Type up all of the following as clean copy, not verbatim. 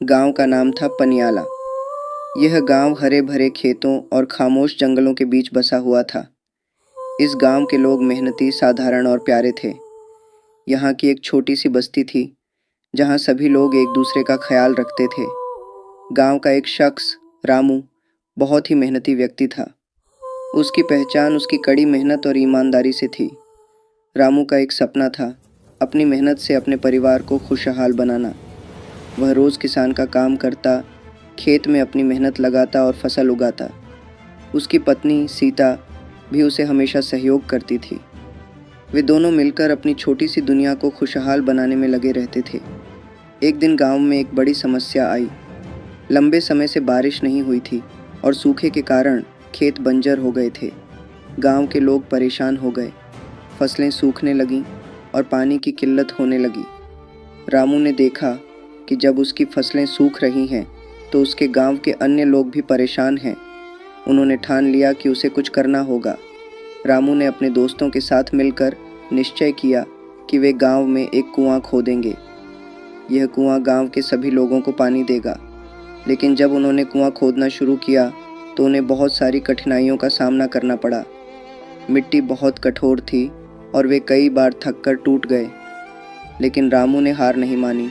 गांव का नाम था पनियाला। यह गांव हरे भरे खेतों और खामोश जंगलों के बीच बसा हुआ था। इस गांव के लोग मेहनती, साधारण और प्यारे थे। यहाँ की एक छोटी सी बस्ती थी जहाँ सभी लोग एक दूसरे का ख्याल रखते थे। गांव का एक शख्स, रामू, बहुत ही मेहनती व्यक्ति था। उसकी पहचान उसकी कड़ी मेहनत और ईमानदारी से थी। रामू का एक सपना था, अपनी मेहनत से अपने परिवार को खुशहाल बनाना। वह रोज़ किसान का काम करता, खेत में अपनी मेहनत लगाता और फसल उगाता। उसकी पत्नी सीता भी उसे हमेशा सहयोग करती थी। वे दोनों मिलकर अपनी छोटी सी दुनिया को खुशहाल बनाने में लगे रहते थे। एक दिन गांव में एक बड़ी समस्या आई। लंबे समय से बारिश नहीं हुई थी और सूखे के कारण खेत बंजर हो गए थे। गांव के लोग परेशान हो गए। फसलें सूखने लगीं और पानी की किल्लत होने लगी। रामू ने देखा कि जब उसकी फसलें सूख रही हैं तो उसके गांव के अन्य लोग भी परेशान हैं। उन्होंने ठान लिया कि उसे कुछ करना होगा। रामू ने अपने दोस्तों के साथ मिलकर निश्चय किया कि वे गांव में एक कुआं खोदेंगे। यह कुआं गांव के सभी लोगों को पानी देगा। लेकिन जब उन्होंने कुआं खोदना शुरू किया तो उन्हें बहुत सारी कठिनाइयों का सामना करना पड़ा। मिट्टी बहुत कठोर थी और वे कई बार थककर टूट गए। लेकिन रामू ने हार नहीं मानी।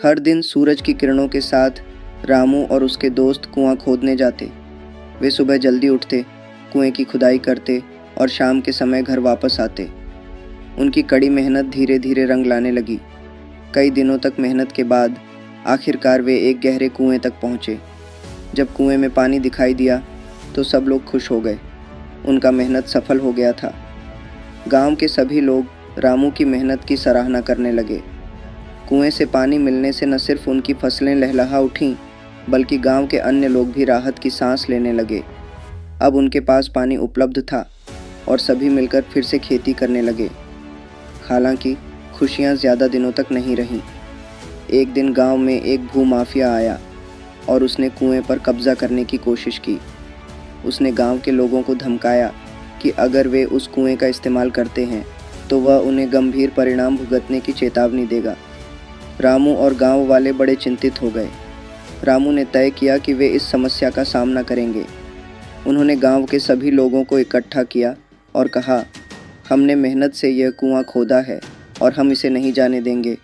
हर दिन सूरज की किरणों के साथ रामू और उसके दोस्त कुआं खोदने जाते। वे सुबह जल्दी उठते, कुएं की खुदाई करते और शाम के समय घर वापस आते। उनकी कड़ी मेहनत धीरे धीरे रंग लाने लगी। कई दिनों तक मेहनत के बाद आखिरकार वे एक गहरे कुएं तक पहुँचे। जब कुएं में पानी दिखाई दिया तो सब लोग खुश हो गए। उनका मेहनत सफल हो गया था। गांव के सभी लोग रामू की मेहनत की सराहना करने लगे। कुएं से पानी मिलने से न सिर्फ उनकी फसलें लहलहा उठीं, बल्कि गांव के अन्य लोग भी राहत की सांस लेने लगे। अब उनके पास पानी उपलब्ध था और सभी मिलकर फिर से खेती करने लगे। हालांकि खुशियां ज़्यादा दिनों तक नहीं रहीं। एक दिन गांव में एक भूमाफिया आया और उसने कुएं पर कब्जा करने की कोशिश की। उसने गांव के लोगों को धमकाया कि अगर वे उस कुएं का इस्तेमाल करते हैं तो वह उन्हें गंभीर परिणाम भुगतने की चेतावनी देगा। रामू और गांव वाले बड़े चिंतित हो गए। रामू ने तय किया कि वे इस समस्या का सामना करेंगे। उन्होंने गांव के सभी लोगों को इकट्ठा किया और कहा, हमने मेहनत से यह कुआं खोदा है और हम इसे नहीं जाने देंगे।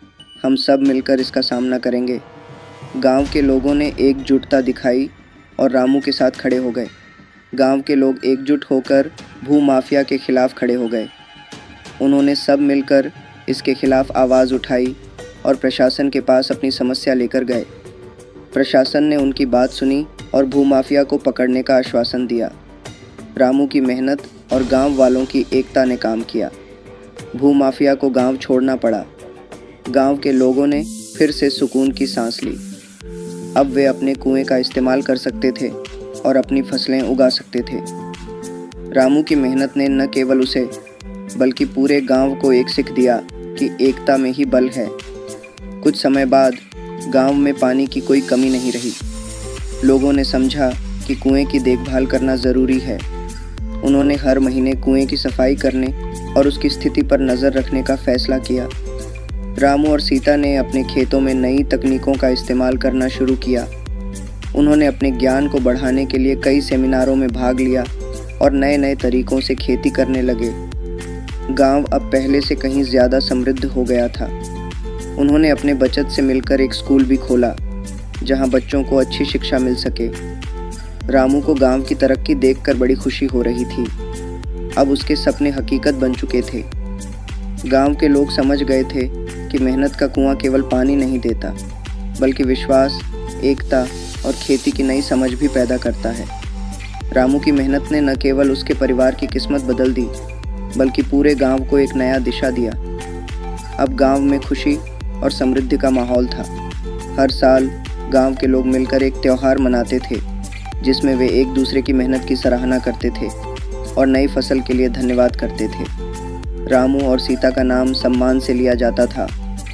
हम सब मिलकर इसका सामना करेंगे। गांव के लोगों ने एकजुटता दिखाई और रामू के साथ खड़े हो गए। गांव के लोग एकजुट होकर भूमाफिया के खिलाफ खड़े हो गए। उन्होंने सब मिलकर इसके खिलाफ आवाज़ उठाई और प्रशासन के पास अपनी समस्या लेकर गए। प्रशासन ने उनकी बात सुनी और भूमाफिया को पकड़ने का आश्वासन दिया। रामू की मेहनत और गांव वालों की एकता ने काम किया। भूमाफिया को गांव छोड़ना पड़ा। गांव के लोगों ने फिर से सुकून की सांस ली। अब वे अपने कुएं का इस्तेमाल कर सकते थे और अपनी फसलें उगा सकते थे। रामू की मेहनत ने न केवल उसे बल्कि पूरे गांव को एक सीख दिया कि एकता में ही बल है। कुछ समय बाद गांव में पानी की कोई कमी नहीं रही। लोगों ने समझा कि कुएं की देखभाल करना ज़रूरी है। उन्होंने हर महीने कुएं की सफाई करने और उसकी स्थिति पर नज़र रखने का फैसला किया। रामू और सीता ने अपने खेतों में नई तकनीकों का इस्तेमाल करना शुरू किया। उन्होंने अपने ज्ञान को बढ़ाने के लिए कई सेमिनारों में भाग लिया और नए नए तरीकों से खेती करने लगे। गांव अब पहले से कहीं ज़्यादा समृद्ध हो गया था। उन्होंने अपने बचत से मिलकर एक स्कूल भी खोला जहां बच्चों को अच्छी शिक्षा मिल सके। रामू को गांव की तरक्की देखकर बड़ी खुशी हो रही थी। अब उसके सपने हकीकत बन चुके थे। गांव के लोग समझ गए थे कि मेहनत का कुआं केवल पानी नहीं देता, बल्कि विश्वास, एकता और खेती की नई समझ भी पैदा करता है। रामू की मेहनत ने न केवल उसके परिवार की किस्मत बदल दी, बल्कि पूरे गांव को एक नया दिशा दिया। अब गांव में खुशी और समृद्धि का माहौल था। हर साल गांव के लोग मिलकर एक त्यौहार मनाते थे जिसमें वे एक दूसरे की मेहनत की सराहना करते थे और नई फसल के लिए धन्यवाद करते थे। रामू और सीता का नाम सम्मान से लिया जाता था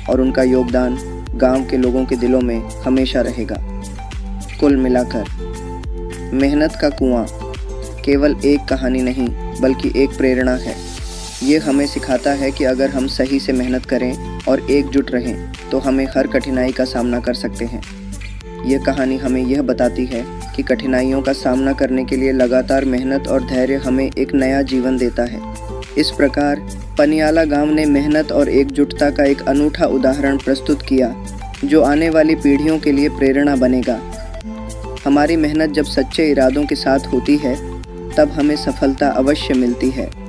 और उनका योगदान गांव के लोगों के दिलों में हमेशा रहेगा। कुल मिलाकर मेहनत का कुआं केवल एक कहानी नहीं, बल्कि एक प्रेरणा है। ये हमें सिखाता है कि अगर हम सही से मेहनत करें और एकजुट रहें तो हमें हर कठिनाई का सामना कर सकते हैं। ये कहानी हमें यह बताती है कि कठिनाइयों का सामना करने के लिए लगातार मेहनत और धैर्य हमें एक नया जीवन देता है। इस प्रकार पनियाला गांव ने मेहनत और एकजुटता का एक अनूठा उदाहरण प्रस्तुत किया, जो आने वाली पीढ़ियों के लिए प्रेरणा बनेगा। हमारी मेहनत जब सच्चे इरादों के साथ होती है, तब हमें सफलता अवश्य मिलती है।